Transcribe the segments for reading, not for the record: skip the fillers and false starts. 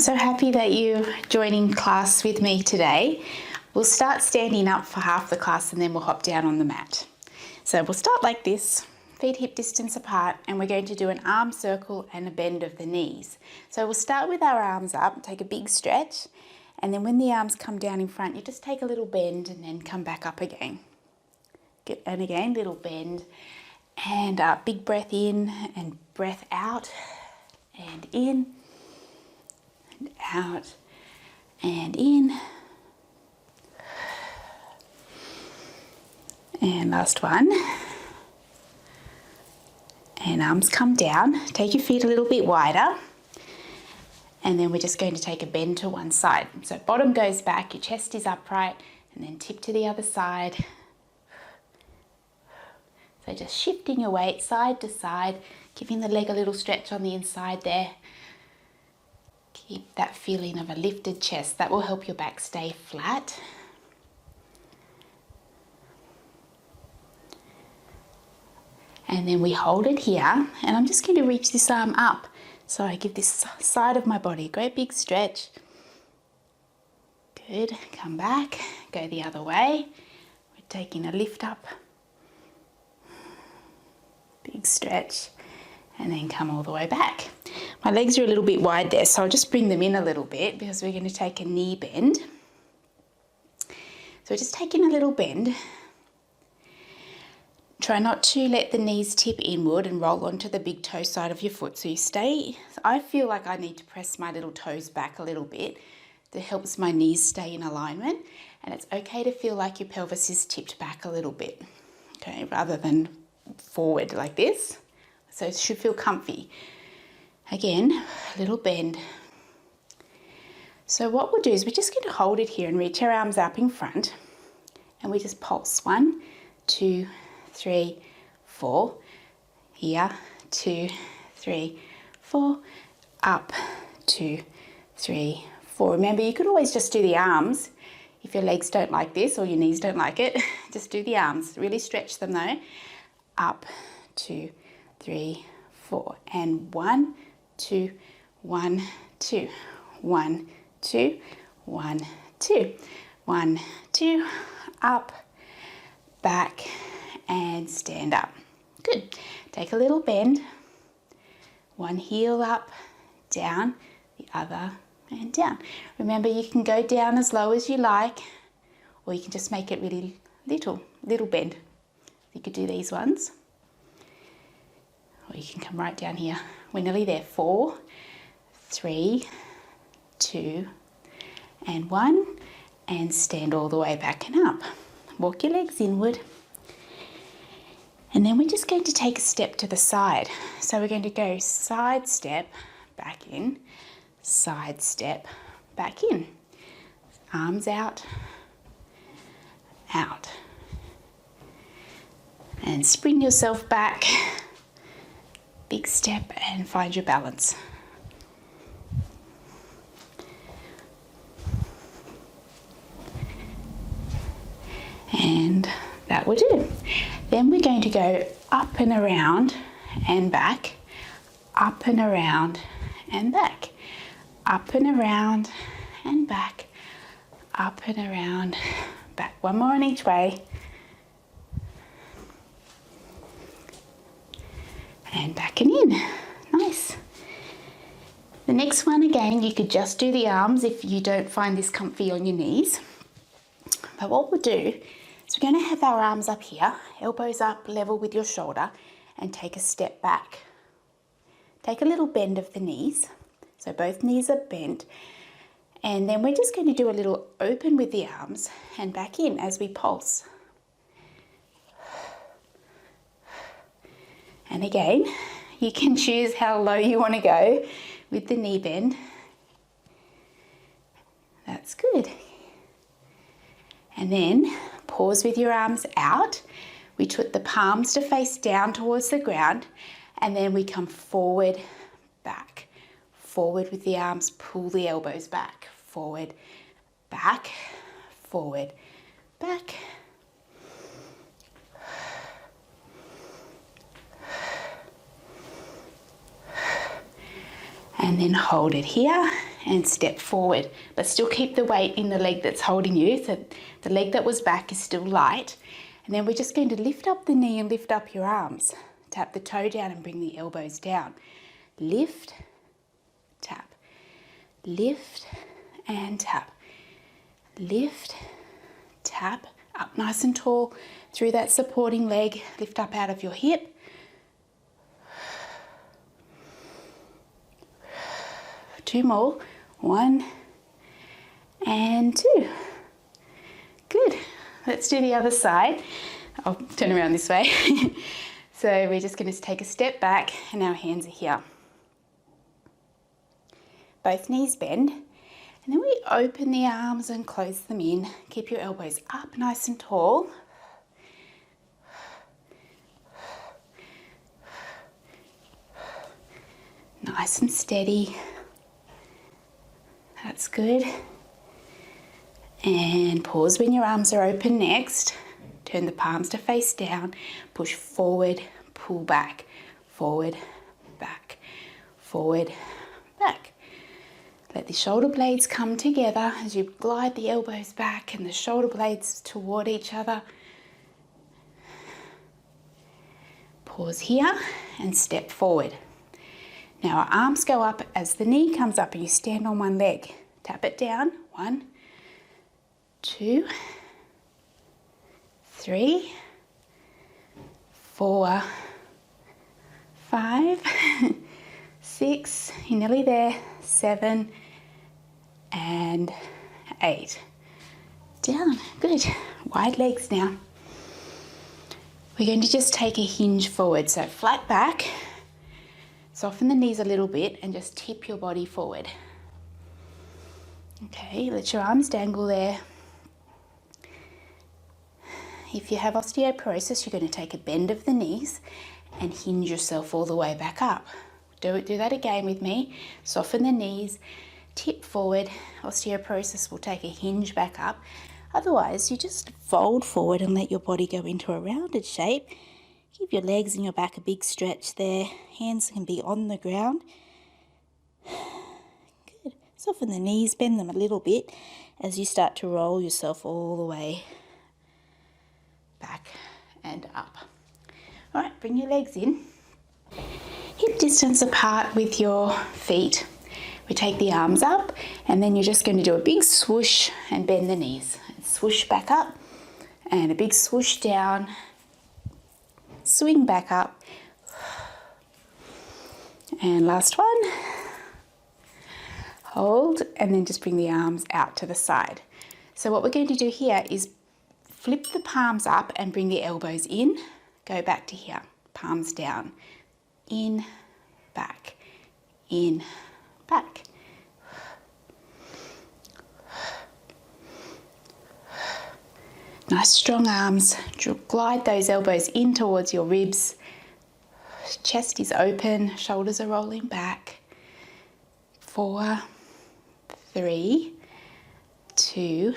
so happy that you're joining class with me today. We'll start standing up for half the class and then we'll hop down on the mat. So we'll start like this, feet hip distance apart, and we're going to do an arm circle and a bend of the knees. So we'll start with our arms up, take a big stretch, and then when the arms come down in front, you just take a little bend and then come back up again. And again, little bend, and big breath in and breath out, and in, and out, and in. And last one. And arms come down. Take your feet a little bit wider. And then we're just going to take a bend to one side. So bottom goes back, your chest is upright, and then tip to the other side. So just shifting your weight side to side, giving the leg a little stretch on the inside there. Keep that feeling of a lifted chest. That will help your back stay flat. And then we hold it here, and I'm just going to reach this arm up. So I give this side of my body a great big stretch. Good, come back, go the other way. We're taking a lift up. Big stretch, and then come all the way back. My legs are a little bit wide there, so I'll just bring them in a little bit because we're going to take a knee bend. So we're just taking a little bend. Try not to let the knees tip inward and roll onto the big toe side of your foot. So you stay, I feel like I need to press my little toes back a little bit. That helps my knees stay in alignment. And it's okay to feel like your pelvis is tipped back a little bit, okay, rather than forward like this. So it should feel comfy. Again, a little bend. So what we'll do is we're just going to hold it here and reach our arms up in front. And we just pulse 1, 2, 3, 4, here, 2, 3, 4, up, 2, 3, 4. Remember, you could always just do the arms if your legs don't like this or your knees don't like it. Just do the arms, really stretch them though. Up, 2, 3, 4, and 1, 2, 1, 2, 1, 2, 1, 2, 1, 2, up, back, and stand up. Good. Take a little bend. One heel up, down, the other, and down. Remember, you can go down as low as you like, or you can just make it really little bend. You could do these ones, or you can come right down here. We're nearly there. 4, 3, 2, and 1, and stand all the way back and up. Walk your legs inward. And then we're just going to take a step to the side. So we're going to go side step, back in, side step, back in. Arms out, out. And spring yourself back, big step, and find your balance. And that will do. Then we're going to go up and around and back, up and around and back, up and around and back, up and around, back. One more in each way. And back and in. Nice. The next one, again, you could just do the arms if you don't find this comfy on your knees. But what we'll do, so we're going to have our arms up here, elbows up, level with your shoulder, and take a step back. Take a little bend of the knees. So both knees are bent. And then we're just going to do a little open with the arms and back in as we pulse. And again, you can choose how low you want to go with the knee bend. That's good. And then pause with your arms out. We put the palms to face down towards the ground, and then we come forward, back. Forward with the arms, pull the elbows back. Forward, back, forward, back. And then hold it here and step forward, but still keep the weight in the leg that's holding you. So the leg that was back is still light. And then we're just going to lift up the knee and lift up your arms. Tap the toe down and bring the elbows down. Lift, tap, lift and tap, lift, tap, up nice and tall through that supporting leg. Lift up out of your hip. Two more. 1 and 2. Good. Let's do the other side. I'll turn around this way. So we're just going to take a step back and our hands are here. Both knees bend. And then we open the arms and close them in. Keep your elbows up nice and tall. Nice and steady. That's good. And pause when your arms are open next. Turn the palms to face down. Push forward, pull back, forward, back, forward, back. Let the shoulder blades come together as you glide the elbows back and the shoulder blades toward each other. Pause here and step forward. Now our arms go up as the knee comes up and you stand on one leg. Tap it down. 1, 2, 3, 4, 5, 6, you're nearly there, 7 and 8. Down, good. Wide legs now. We're going to just take a hinge forward, so flat back. Soften the knees a little bit and just tip your body forward. Okay, let your arms dangle there. If you have osteoporosis, you're going to take a bend of the knees and hinge yourself all the way back up. Do that again with me. Soften the knees, tip forward. Osteoporosis will take a hinge back up. Otherwise, you just fold forward and let your body go into a rounded shape. Give your legs and your back a big stretch there. Hands can be on the ground. Good. Soften the knees, bend them a little bit as you start to roll yourself all the way back and up. All right, bring your legs in. Hip distance apart with your feet. We take the arms up and then you're just going to do a big swoosh and bend the knees. Swoosh back up and a big swoosh down. Swing back up. And last one. Hold and then just bring the arms out to the side. So what we're going to do here is flip the palms up and bring the elbows in. Go back to here. Palms down. In, back, back. Nice strong arms. Glide those elbows in towards your ribs. Chest is open, shoulders are rolling back. 4, 3, 2,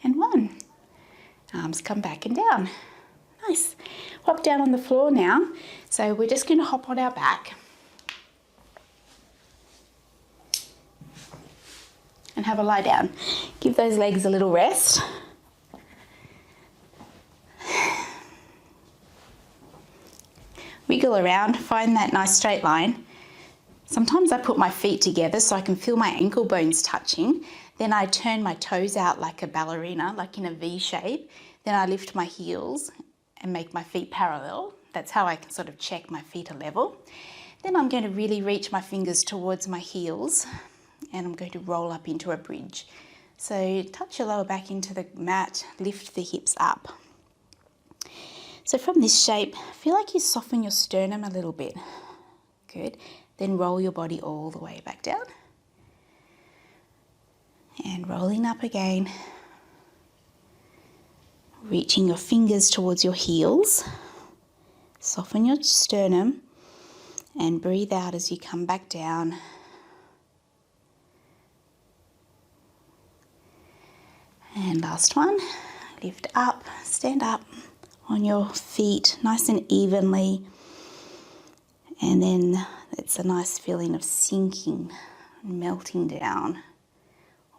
and 1. Arms come back and down. Nice. Hop down on the floor now. So we're just going to hop on our back and have a lie down. Give those legs a little rest. Wiggle around, find that nice straight line. Sometimes I put my feet together so I can feel my ankle bones touching. Then I turn my toes out like a ballerina, like in a V shape. Then I lift my heels and make my feet parallel. That's how I can sort of check my feet are level. Then I'm going to really reach my fingers towards my heels and I'm going to roll up into a bridge. So touch your lower back into the mat, lift the hips up. So from this shape, feel like you soften your sternum a little bit. Good. Then roll your body all the way back down. And rolling up again. Reaching your fingers towards your heels. Soften your sternum and breathe out as you come back down. And last one. Lift up, stand up on your feet nice and evenly, and then it's a nice feeling of sinking melting down,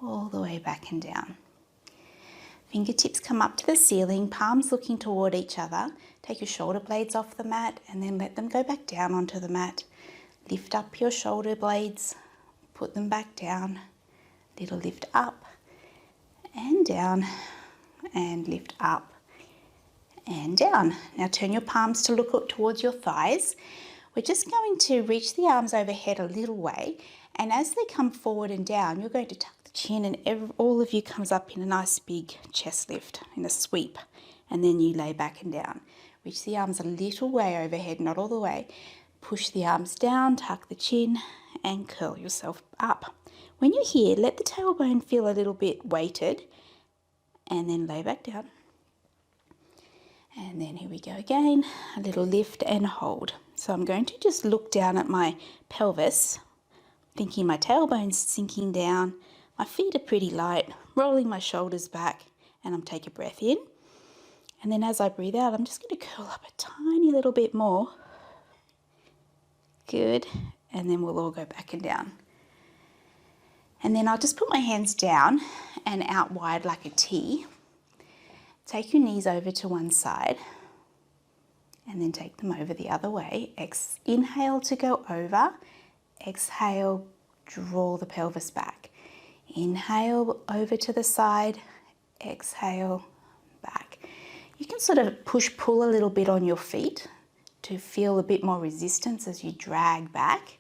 all the way back and down. Fingertips come up to the ceiling, palms looking toward each other. Take your shoulder blades off the mat and then let them go back down onto the mat. Lift up your shoulder blades, put them back down. Little lift up and down, and lift up and down. Now turn your palms to look up towards your thighs. We're just going to reach the arms overhead a little way, and as they come forward and down, you're going to tuck the chin, and all of you comes up in a nice big chest lift, in a sweep, and then you lay back and down. Reach the arms a little way overhead, not all the way. Push the arms down, tuck the chin, and curl yourself up. When you're here, let the tailbone feel a little bit weighted, and then lay back down. And then here we go again, a little lift and hold. So I'm going to just look down at my pelvis, thinking my tailbone's sinking down, my feet are pretty light, rolling my shoulders back, and I'm taking a breath in. And then as I breathe out, I'm just going to curl up a tiny little bit more. Good. And then we'll all go back and down. And then I'll just put my hands down and out wide like a T. Take your knees over to one side and then take them over the other way. Inhale to go over. Exhale, draw the pelvis back. Inhale over to the side. Exhale, back. You can sort of push-pull a little bit on your feet to feel a bit more resistance as you drag back.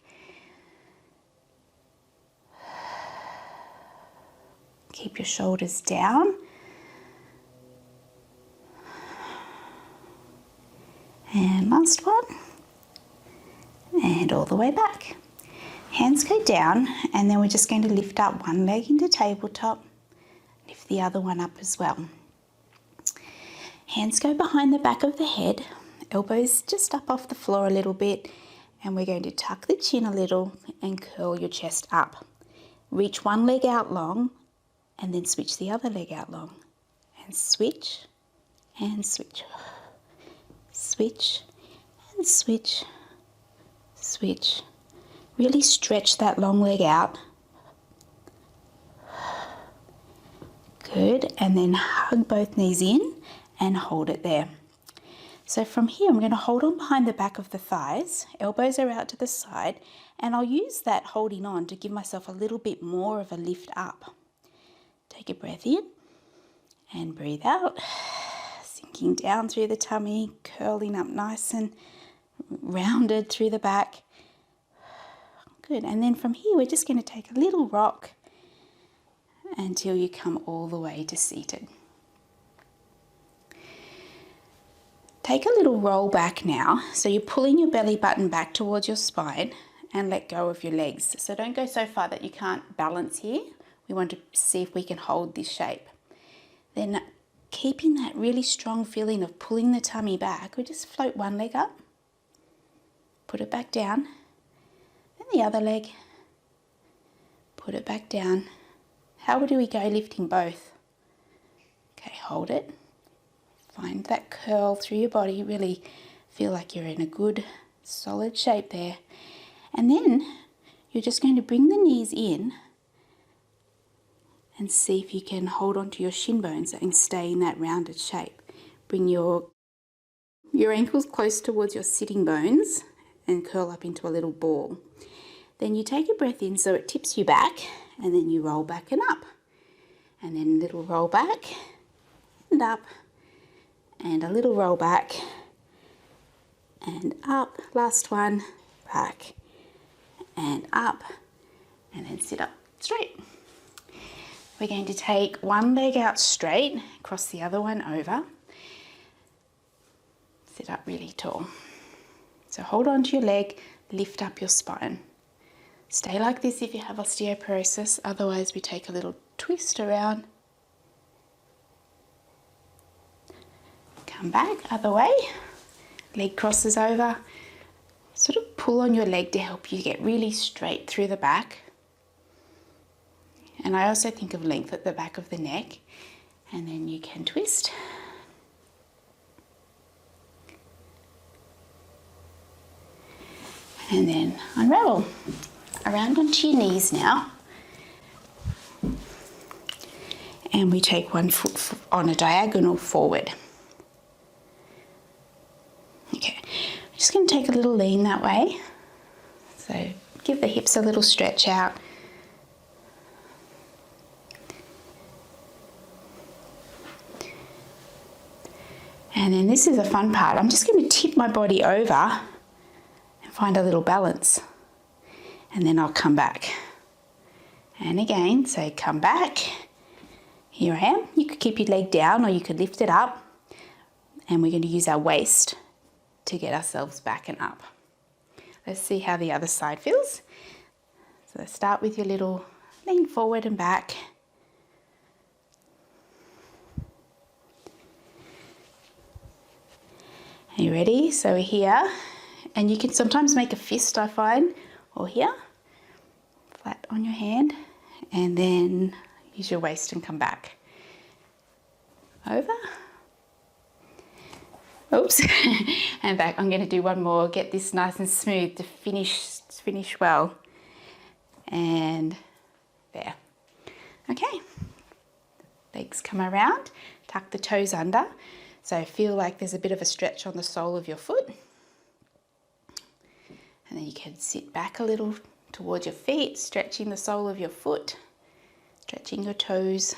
Keep your shoulders down. And last one. And all the way back. Hands go down, and then we're just going to lift up one leg into tabletop. Lift the other one up as well. Hands go behind the back of the head. Elbows just up off the floor a little bit, and we're going to tuck the chin a little and curl your chest up. Reach one leg out long, and then switch the other leg out long. And switch, and switch. Switch, and switch, switch. Really stretch that long leg out. Good, and then hug both knees in and hold it there. So from here, I'm going to hold on behind the back of the thighs. Elbows are out to the side, and I'll use that holding on to give myself a little bit more of a lift up. Take a breath in and breathe out, sinking down through the tummy, curling up nice and rounded through the back. Good, and then from here, we're just going to take a little rock until you come all the way to seated. Take a little roll back now. So you're pulling your belly button back towards your spine and let go of your legs. So don't go so far that you can't balance here. We want to see if we can hold this shape. Then keeping that really strong feeling of pulling the tummy back, we just float one leg up, put it back down, and the other leg, put it back down. How do we go lifting both? Okay, hold it. Find that curl through your body. Really feel like you're in a good, solid shape there. And then you're just going to bring the knees in and see if you can hold onto your shin bones and stay in that rounded shape. Bring your ankles close towards your sitting bones and curl up into a little ball. Then you take a breath in so it tips you back, and then you roll back and up. And then a little roll back and up, and a little roll back and up. Last one, back and up, and then sit up straight. We're going to take one leg out straight, cross the other one over. Sit up really tall. So hold on to your leg, lift up your spine. Stay like this if you have osteoporosis, otherwise we take a little twist around. Come back, other way. Leg crosses over. Sort of pull on your leg to help you get really straight through the back. And I also think of length at the back of the neck. And then you can twist. And then unravel. around onto your knees now. And we take one foot on a diagonal forward. Okay, I'm just going to take a little lean that way. So give the hips a little stretch out. And then this is a fun part. I'm just going to tip my body over and find a little balance. And then I'll come back. And again, so come back. Here I am. You could keep your leg down or you could lift it up. And we're going to use our waist to get ourselves back and up. Let's see how the other side feels. So start with your little lean forward and back. Are you ready? So we're here, and you can sometimes make a fist, I find, or here, flat on your hand, and then use your waist and come back. Over. Oops, and back. I'm going to do one more, get this nice and smooth to finish well. And there. Okay. Legs come around, tuck the toes under. So feel like there's a bit of a stretch on the sole of your foot. And then you can sit back a little towards your feet, stretching the sole of your foot, stretching your toes.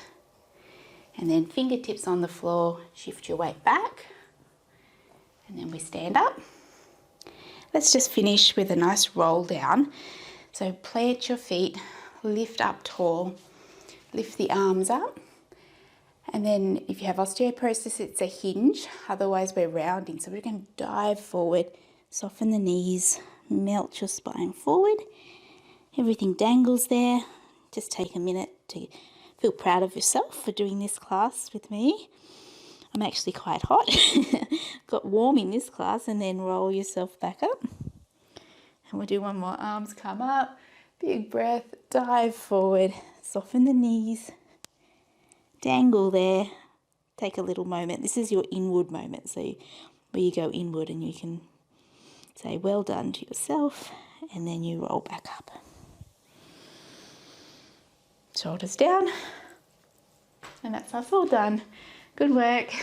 And then fingertips on the floor, shift your weight back. And then we stand up. Let's just finish with a nice roll down. So plant your feet, lift up tall, lift the arms up. And then if you have osteoporosis, it's a hinge. Otherwise, we're rounding. So we're going to dive forward, soften the knees, melt your spine forward. Everything dangles there. Just take a minute to feel proud of yourself for doing this class with me. I'm actually quite hot. Got warm in this class, and then roll yourself back up. And we'll do one more. Arms come up, big breath, dive forward, soften the knees. Dangle there. Take a little moment. This is your inward moment. So where you go inward and you can say well done to yourself, and then you roll back up. Shoulders down. And that's us all done. Good work.